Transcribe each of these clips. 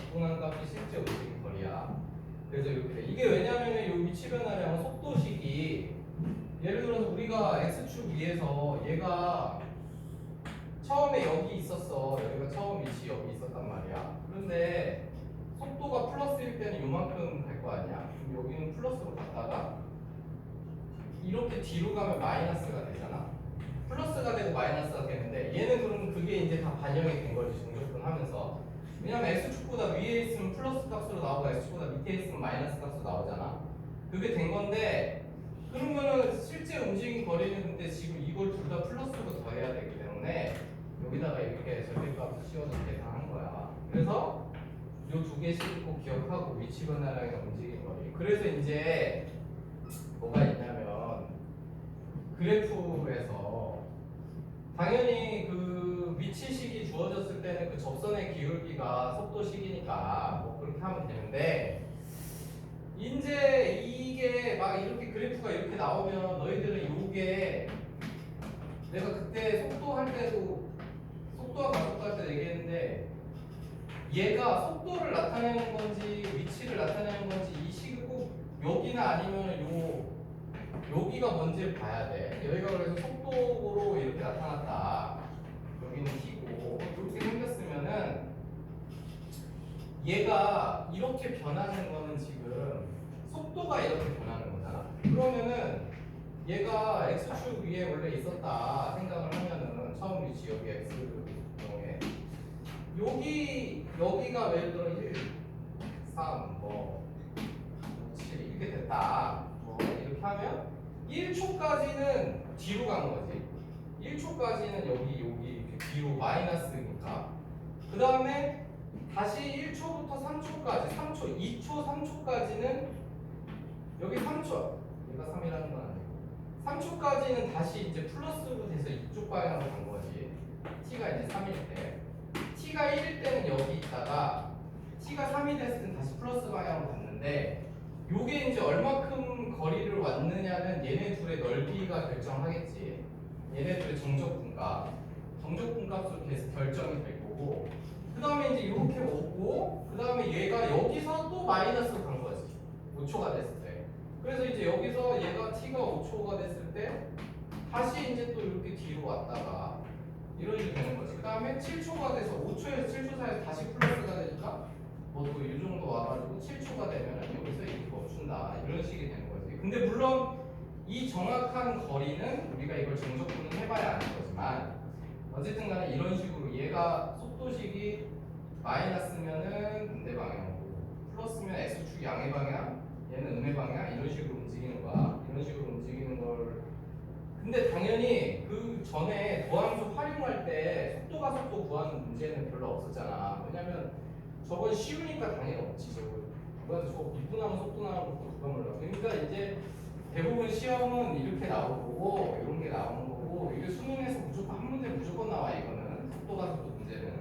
적분한 값이 실제 움직임 거리야. 그래서 이렇게 돼. 이게 왜냐면은 이 위치 변화량 속도식이 예를 들어서 우리가 x축 위에서 얘가 처음에 여기 있었어. 여기가 처음 위치 여기 있었단 말이야. 그런데 속도가 플러스일 때는 요만큼 갈 거 아니야? 그럼 여기는 플러스로 갔다가 이렇게 뒤로 가면 마이너스가 되잖아. 플러스가 되고 마이너스가 되는데 얘는 그럼 그게 이제 다 반영이 된 거지 정적분 하면서. 왜냐면 x축보다 위에 있으면 플러스 값으로 나오고 x축보다 밑에 있으면 마이너스 값으로 나오잖아. 그게 된 건데 그러면은 실제 움직임 거리는 근데 지금 이걸 둘 다 플러스로 더해야 되기 때문에 여기다가 이렇게 절대값을 씌워서 계산한 거야. 그래서 요 두 개씩 꼭 기억하고 위치 변화량의 움직임 거리. 그래서 이제 뭐가 있냐면 그래프에서 당연히 그 위치식이 주어졌을 때는 그 접선의 기울기가 속도식이니까 뭐 그렇게 하면 되는데 이제 이게 막 이렇게 그래프가 이렇게 나오면 너희들은 요게 내가 그때 속도 할 때도 속도와 가속할 때 얘기했는데 얘가 속도를 나타내는 건지 위치를 나타내는 건지 이 식이 꼭 여기나 아니면 여기가 뭔지를 봐야 돼. 여기가 그래서 속도로 이렇게 나타났다. 여기는 t고 이렇게 생겼으면은 얘가 이렇게 변하는 거는 지금 속도가 이렇게 변하는 거잖아. 그러면은 얘가 x축 위에 원래 있었다 생각을 하면은 처음 위치 여기 x경우에 여기가 예를 들어 1, 3, 7 이렇게 됐다. 이렇게 하면 1초까지는 뒤로 간 거지. 1초까지는 여기 이렇게 뒤로 마이너스니까. 그 다음에 다시 1초부터 3초까지, 3초, 2초, 3초까지는 여기 3초. 얘가 3이라는 건 아니고 3초까지는 다시 이제 플러스로 돼서 이쪽 방향으로 간 거지. t가 이제 3일 때. t가 1일 때는 여기 있다가 t가 3이 됐을 땐 다시 플러스 방향으로 갔는데 요게 이제 얼마큼 거리를 왔느냐는 얘네 둘의 넓이가 결정하겠지. 얘네 둘의 정적분값. 정적분값으로 계속 결정이 될 거고 그 다음에 이제 이렇게 오고 그 다음에 얘가 여기서 또 마이너스로 간 거지. 5초가 됐을 때. 그래서 이제 여기서 얘가 t가 5초가 됐을 때 다시 이제 또 이렇게 뒤로 왔다가 이런 식으로 되는 거지. 그 다음에 7초가 돼서 5초에서 7초 사이에 다시 플러스가 되니까 뭐 또 이 정도 와가지고 7초가 되면 여기서 이렇게 멈춘다. 이런 식이 되는 거지. 근데 물론 이 정확한 거리는 우리가 이걸 정적분을 해봐야 아는 거지만 어쨌든 간에 이런 식으로 얘가 속도식이 마이너스면은 반대 방향이고 플러스면 x축 양의 방향 얘는 음의 방향 이런 식으로 움직이는 거야. 이런 식으로 움직이는 걸 근데 당연히 그 전에 도함수 활용할 때 속도가 속도 구하는 문제는 별로 없었잖아. 왜냐면 저건 쉬우니까 당연히 없지. 누가 저 미분하면 속도 나오는 것도 누가 몰라. 그러니까 이제 대부분 시험은 이렇게 나올 거고 이런 게 나오는 거고 이게 수능에서 무조건 한 문제 무조건 나와. 이거는 속도가 속도 문제는.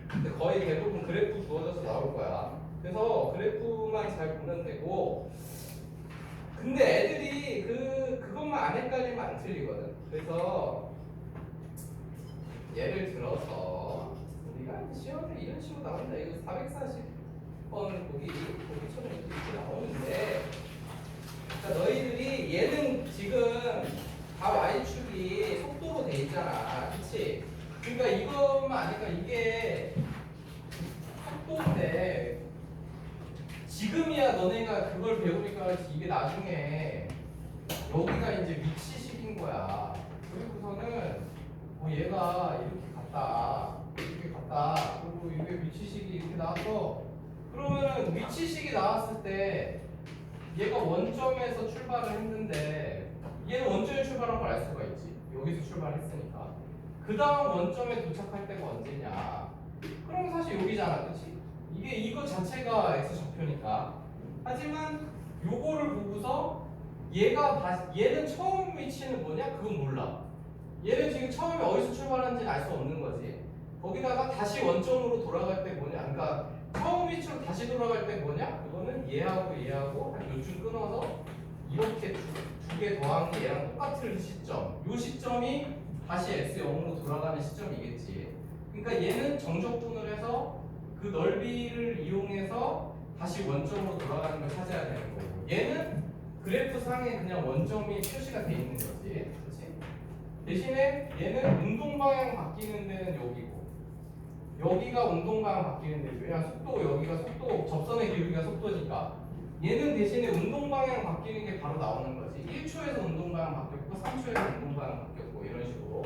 근데 거의 대부분 그래프 주어져서 나올 거야. 그래서 그래프만 잘 보면 되고 근데 애들이 그것만 안 헷갈리면 안 틀리거든. 그래서 예를 들어서 우리가 시험에 이런 식으로 나온다. 이거 440번 보기처럼 이렇게 나오는데 그러니까 너희들이 얘는 지금 다 y축이 속도로 돼 있잖아. 그치? 그러니까 이것만 아니까 이게 속도인데 지금이야 너네가 그걸 배우니까 이게 나중에 여기가 이제 위치식인 거야. 그리고서는 얘가 이렇게 갔다. 그리고 이게 위치식이 이렇게 나와서 그러면은 위치식이 나왔을 때 얘가 원점에서 출발을 했는데 얘는 원점에 출발한 걸 알 수가 있지. 여기서 출발했으니까. 그 다음 원점에 도착할 때가 언제냐? 그럼 사실 여기잖아, 그렇지? 이거 자체가 x 좌표니까. 하지만 요거를 보고서 얘는 처음 위치는 뭐냐? 그건 몰라. 얘는 지금 처음에 어디서 출발하는지는 알 수 없는 거지. 거기다가 다시 원점으로 돌아갈 때 뭐냐? 그러니까 처음 위치로 다시 돌아갈 때 뭐냐? 그거는 얘하고 한 요쯤 끊어서 이렇게 두 개 더한 게 얘랑 똑같은 시점. 요 시점이 다시 x0으로 돌아가는 시점이겠지. 그러니까 얘는 정적분을 해서 그 넓이를 이용해서 다시 원점으로 돌아가는 걸 찾아야 되는 거고, 얘는 그래프 상에 그냥 원점이 표시가 돼 있는 거지. 그렇지? 대신에 얘는 운동 방향 바뀌는 데는 여기고, 여기가 운동 방향 바뀌는 데죠. 왜냐 속도, 여기가 속도, 접선의 기울기가 속도니까 얘는 대신에 운동 방향 바뀌는 게 바로 나오는 거지. 1초에서 운동 방향 바뀌었고 3초에서 운동 방향 바뀌었고 이런 식으로.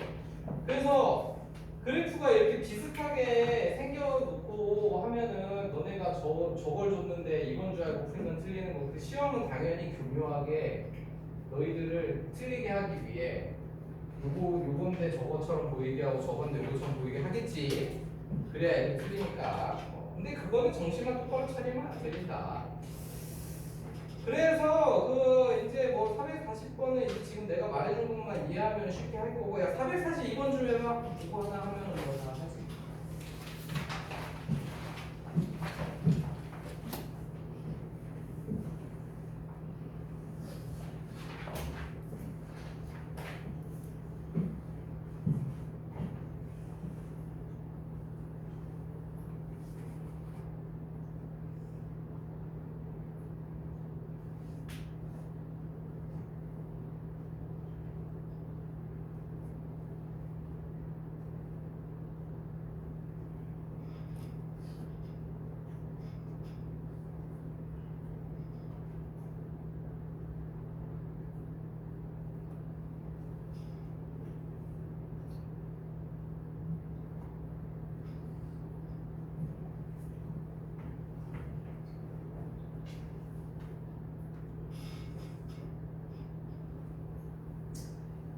그래서 그래프가 이렇게 비슷하게 생겨놓고 하면은 너네가 저걸 줬는데 이건 줄 알고 풀면 틀리는 거고, 시험은 당연히 교묘하게 너희들을 틀리게 하기 위해 요건데 저것처럼 보이게 하고 저건데 요것처럼 보이게 하겠지. 그래야 애들 틀리니까. 근데 그거는 정신만 똑바로 차리면 안 됩니다. 그래서 그 이제 뭐 440번은 이제 지금 내가 말해준 것만 이해하면 쉽게 할 거고, 야 442번 좀 해봐. 이거 하나 하면은 뭐 다 하지.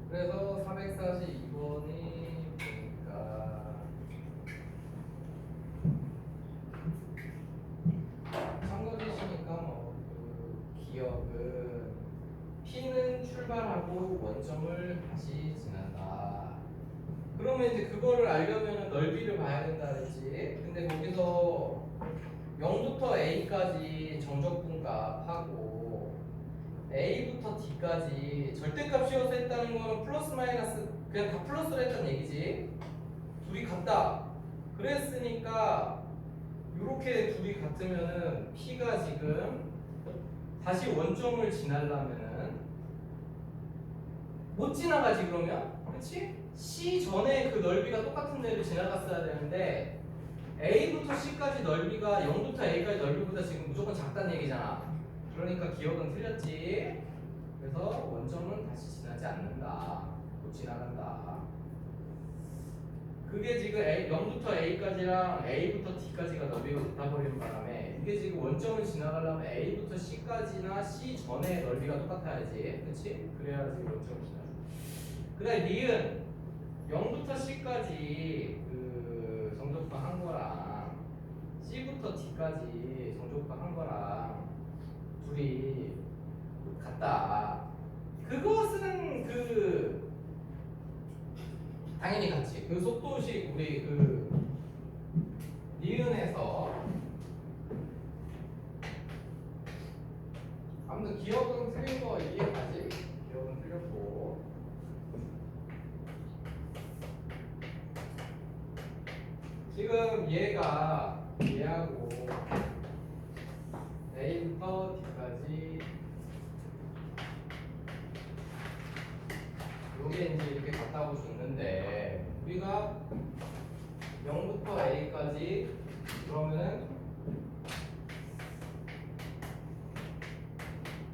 그래서 442번이 보니까 참고지시니까 뭐그 기억은 P는 출발하고 원점을 다시 지난다. 그러면 이제 그거를 알려면 넓이를 봐야 된다 그랬지. 근데 거기서 0부터 A까지 정적분값하고 A부터 D까지 절대값 씌워서 했다는 거는 플러스 마이너스 그냥 다 플러스로 했다는 얘기지. 둘이 같다. 그랬으니까 이렇게 둘이 같으면은 P가 지금 다시 원점을 지나려면은 못 지나가지 그러면? 그치? C 전에 그 넓이가 똑같은 데를 지나갔어야 되는데 A부터 C까지 넓이가 0부터 A까지 넓이보다 지금 무조건 작다는 얘기잖아. 그러니까 기억은 틀렸지. 그래서 원점은 다시 지나지 않는다. 못 지나간다. 그게 지금 0부터 A까지랑 A부터 D까지가 넓이가 같아 버리는 바람에 이게 지금 원점을 지나가려면 A부터 C까지나 C 전에 넓이가 똑같아야지. 그치? 그래야지 원점을 지나가. 그 다음에 니은 0부터 C까지 그 정적분 한 거랑 C부터 D까지 정적분 한 거랑 둘이 같다. 그것은 그 당연히 같지. 그 속도식 우리 그 니은에서 아무튼 기억은 틀린 거 이해가지. 기억은 틀렸고 지금 얘하고 A부터 D까지 요게 이제 이렇게 같다고 줬는데 우리가 0부터 A까지 그러면은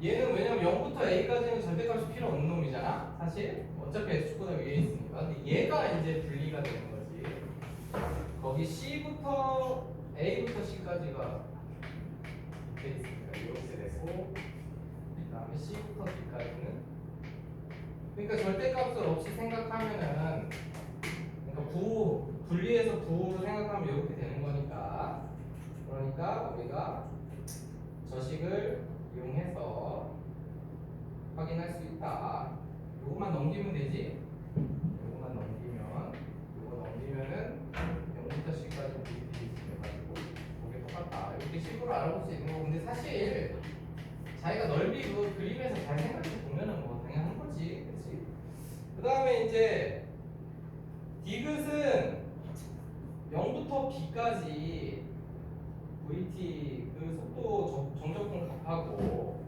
얘는 왜냐면 0부터 A까지는 절대값이 필요 없는 놈이잖아 사실 어차피 X축보다 위에 있으니까. 근데 얘가 이제 분리가 되는 거지. 거기 C부터 A부터 C까지가 이렇게 있으니까 이렇게 되고 그 다음에 C부터 D까지는 그러니까 절대값을 없이 생각하면은 그러니까 분리해서 부호로 생각하면 이렇게 되는 거니까. 그러니까 우리가 저식을 이용해서 확인할 수 있다. 요것만 넘기면 되지. 요것만 넘기면 요거 넘기면은 0부터 C까지 돼가지고 그게 똑같다. 이렇게 식으로 알아볼 수 있는 거. 근데 사실 자기가 넓이 그 그림에서 잘 생각해 보면은 뭐 당연한 거지. 그치? 그 다음에 이제 디귿은 0부터 B까지 VT 그 속도 정적분 값하고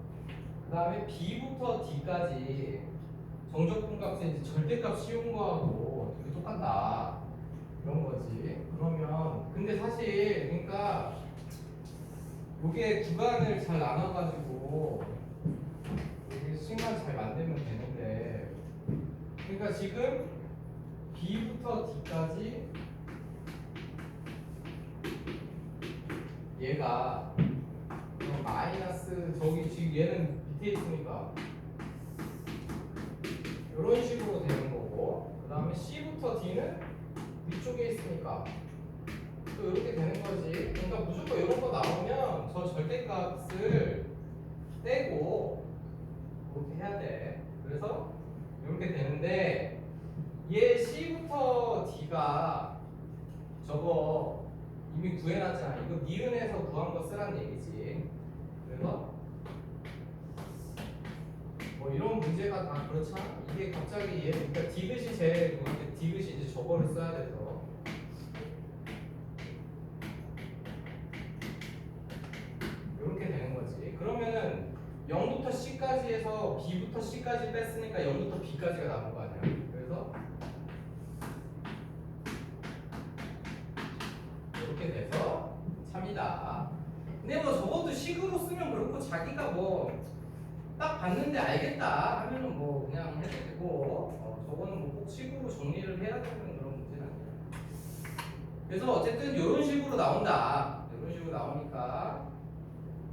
그 다음에 B부터 D까지 정적분 값의 이제 절대값 씌운 거하고 되게 똑같다 이런 거지. 그러면 근데 사실 그러니까 요게 구간을 잘 나눠가지고 이게 식만 잘 만들면 되는데 그러니까 지금 B부터 D까지 얘가 마이너스 저기 지금 얘는 밑에 있으니까 이런 식으로 되는 거고 그 다음에 C부터 D는 위쪽에 있으니까 또 이렇게 되는 거지. 그러니까 무조건 이런 거 나오면 저 절대값을 떼고 이렇게 해야 돼. 그래서 이렇게 되는데 얘 C부터 D가 저거 이미 구해놨잖아. 이거 니은에서 구한 거 쓰란 얘기지. 그래서 뭐 이런 문제가 다 그렇잖아. 이게 갑자기 얘 그러니까 디귿이 제일 그건데 디귿이 이제 저거를 써야 돼서 이렇게 되는 거지. 그러면은 0부터 C까지 해서 B부터 C까지 뺐으니까 0부터 B까지가 남은 거 아니야. 그래서 이렇게 돼서 참이다. 근데 뭐 적어도 식으로 쓰면 그렇고 자기가 뭐 딱 봤는데 알겠다 하면은 뭐 그냥 해도 되고 저거는 뭐 꼭 식으로 정리를 해야 되는 그런 문제는 아니야. 그래서 어쨌든 이런 식으로 나온다. 이런 식으로 나오니까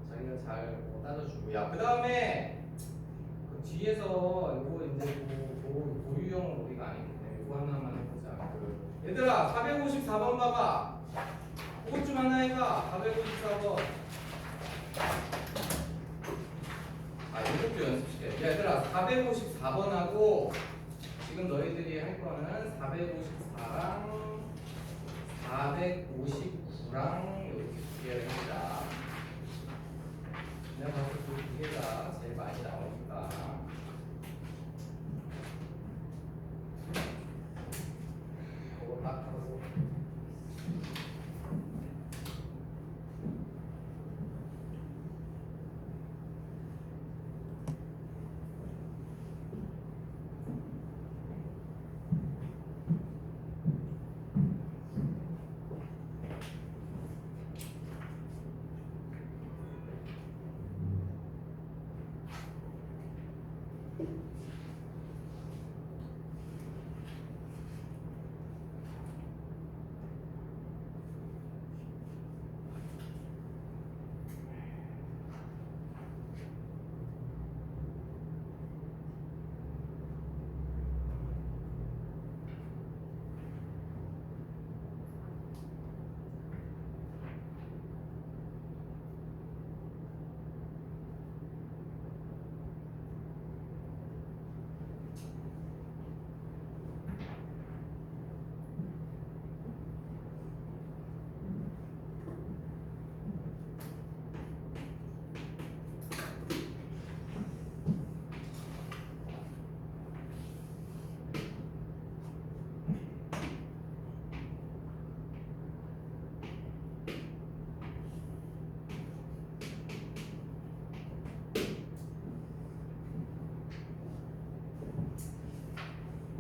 자기가 잘뭐 따져주고 야 그 다음에 그 뒤에서 이거 이제 고유형 우리가 아니겠네. 이거 하나만 해보자. 얘들아 454번 봐봐. 그것 좀 하나 해봐. 454번. 이것도 연습시켜. 얘들아 454번하고 지금 너희들이 할 거는 454랑 459랑 이렇게 두 개를 합니다. 내가 봤을 때 두 개가 제일 많이 나오니까 그거 딱 하고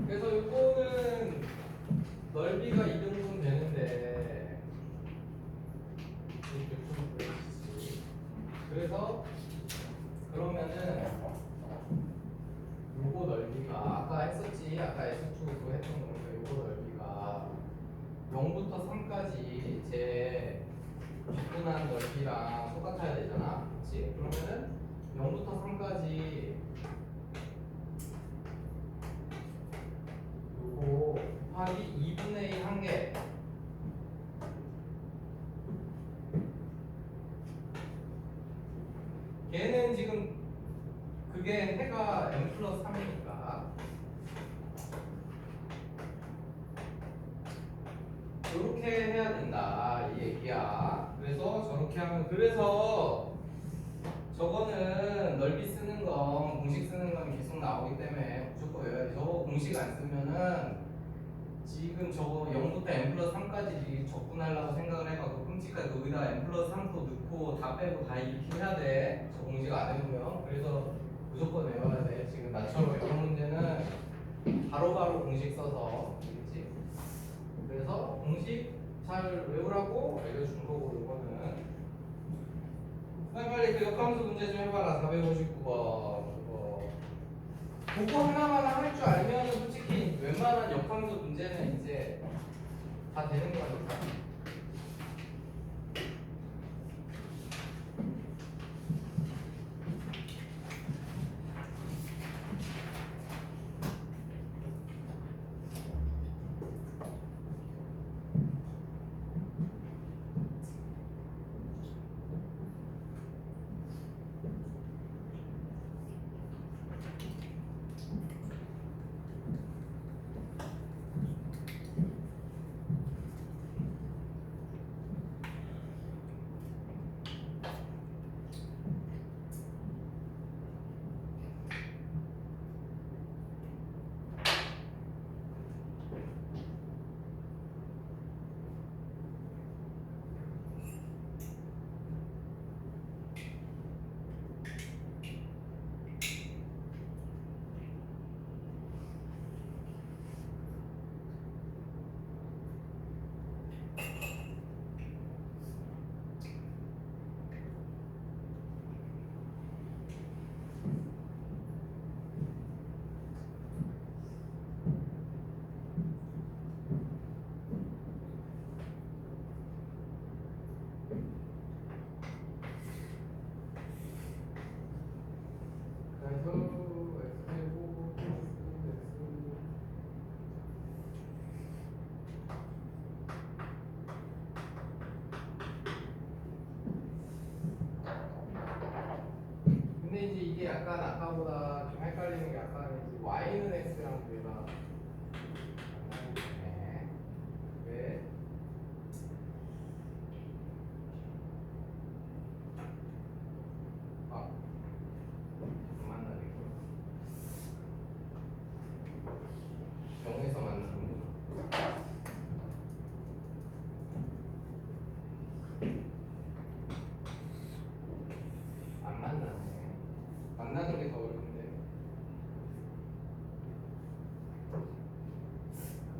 그래서 이거는 넓이가 이 정도는 되는데 이렇게 좀 보여주지. 그래서 그러면은 요거 넓이가 아까 했었지. 아까 S축으로 했던 거니까 요거 넓이가 0부터 3까지 제 적분한 넓이랑 똑같아야 되잖아. 그렇지? 그러면은 0부터 3까지 요거 곱하기 2분의 1 한 개. 걔는 지금 그게 해가 n 플러스 3이니까 이렇게 해야 된다 이 얘기야. 그래서 저렇게 하면 그래서 저거는 넓이 쓰는 건 공식 쓰는 건 계속 나오기 때문에 무조건 외워야 돼. 저거 공식 안 쓰면은 지금 저거 0부터 n 플러스 3까지 적분하려고 생각을 해봐. 그럼 솔직히 여기다 n 플러스 3도 넣고 다 빼고 다 이렇게 해야 돼. 저 공식 안 해보면. 그래서 무조건 외워야 돼. 지금 나처럼 이런 문제는 바로바로 공식 써서 알겠지? 그래서 공식 잘 외우라고 알려준 거고 이거는. 빨리 그 역함수 문제 좀 해봐라. 459번. 그거 하나만 할 줄 알면 솔직히 웬만한 역함수 문제는 이제 다 되는 거니까. 근데 이제 이게 약간 아까보다 좀 헷갈리는 게 약간 이제 y는 x랑 얘가 왜? 아, 안 만나겠구나. 0에서 만나는구나. 안 만나네. 만나는 게 더 어려운데.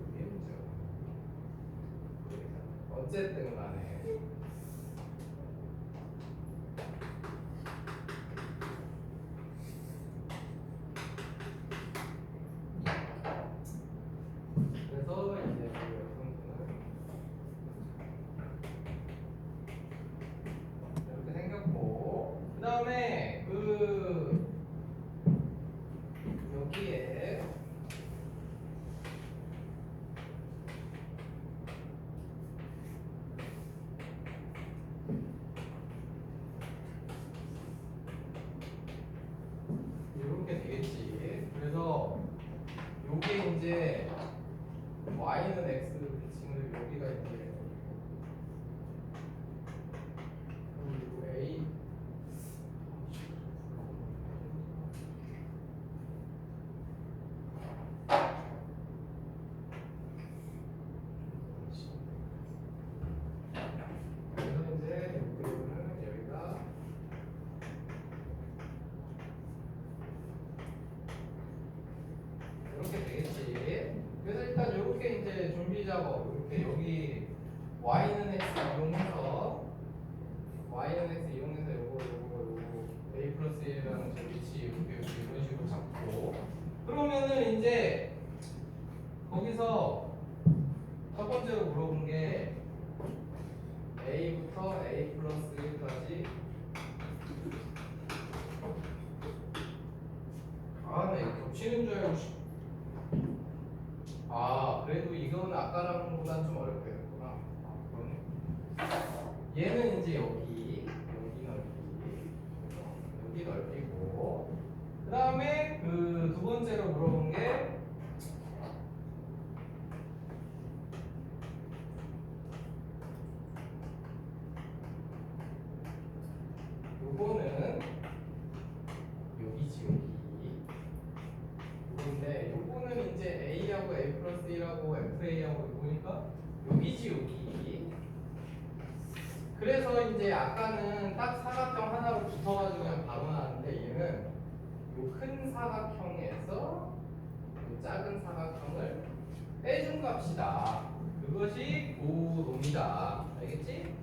그게 문제야. 어쨌든 간에. 그래서 이제 여러분들은 이렇게 생겼고, 그 다음에 여기에 이렇게 되겠지. 그래서 요게 이제 y는 x 지금 여기가 이제 그리고 a 그래서 이제 여기는 여기가 이렇게 되겠지. 그래서 일단 이렇게 이제 준비 작업 이렇게 여기 y는 x 이용해서 요거 a 플러스 1이라는 저 위치 이렇게 이런 식으로 잡고 그러면은 이제 거기서 첫 번째로 물어본 게 a부터 a 플러스 1까지 나 이거 겹치는 줄 알고 그래도 이건 아까랑 보단 좀 어렵겠구나. 그러네. 얘는 이제 여기 넓이고 그 다음에 그 두 번째로 물어본 게 요거는 여기지 요건데 요거는 이제 A하고 A 플러스 1하고 FA하고 보니까 여기지 여기 이제 아까는 딱 사각형 하나로 붙어가지고 그냥 바로 나왔는데 얘는 요 큰 사각형에서 요 작은 사각형을 빼준 값이다. 그것이 고놈이다. 알겠지?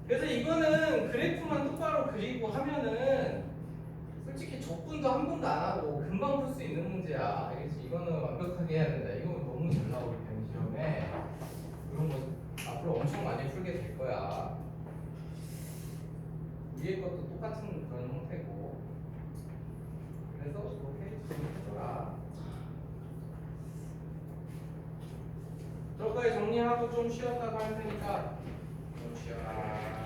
그래서 이거는 그래프만 똑바로 그리고 하면은 솔직히 적분도 한 번도 안 하고 금방 풀 수 있는 문제야. 알겠지? 이거는 완벽하게 해야 된다. 이거 너무 잘 나오기 때문에 시험에 이런 거 앞으로 엄청 많이 풀게 될 거야. 위에 것도 똑같은 그런 형태고. 그래서 이렇게 정리해줘라. 저거까지 정리하고 좀 쉬었다가 할 테니까 좀 쉬어라.